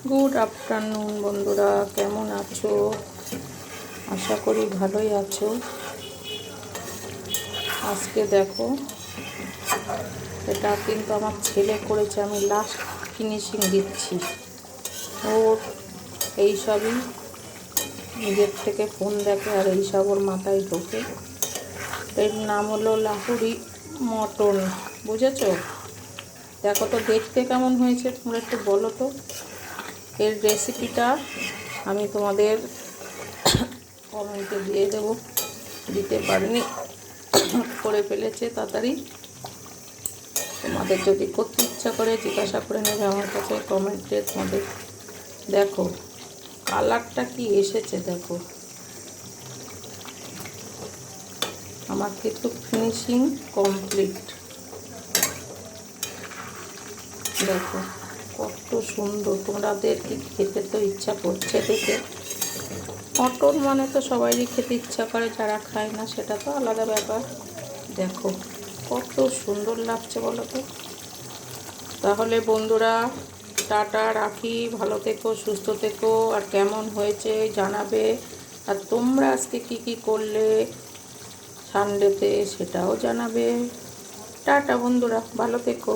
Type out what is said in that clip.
Good afternoon বন্ধুরা, কেমন আছো? আশা করি ভালোই আছো। আজকে দেখো, এটা কিন্তু আমার ছেলে করেছে, আমি লাস্ট ফিনিশিং দিচ্ছি। ওর এইসবই নিজের থেকে ফোন দেখে আর এইসব ওর মাথায় ঢোকে। এর নাম হলো লাহুরি মটন, বুঝেছো? দেখো তো দেখতে কেমন হয়েছে, তোমরা একটু বলো তো। এর রেসিপিটা আমি তোমাদের কমেন্টে দিয়ে দেবো, দিতে পারিনি, করে ফেলেছে তাড়াতাড়ি। তোমাদের যদি করতে ইচ্ছা করে জিজ্ঞাসা করে নেবে আমার কাছে কমেন্টে। তোমাদের দেখো কালারটা কি এসেছে, দেখো আমার কিন্তু ফিনিশিং কমপ্লিট। দেখো কত সুন্দর, তোমাদের কি খেতে তো ইচ্ছা করছে দেখে। মটন মানে তো সবাইই খেতে ইচ্ছা করে, যারা খায় না সেটা তো আলাদা ব্যাপার। দেখো কত সুন্দর লাগছে বলো তো। তাহলে বন্ধুরা, টাটা, রাখি, ভালো থেকো, সুস্থ থেকো, আর কেমন হয়েছে জানাবে। আর তোমরা আজকে কি কি করলে সানডেতে সেটাও জানাবে। টাটা বন্ধুরা, ভালো থেকো।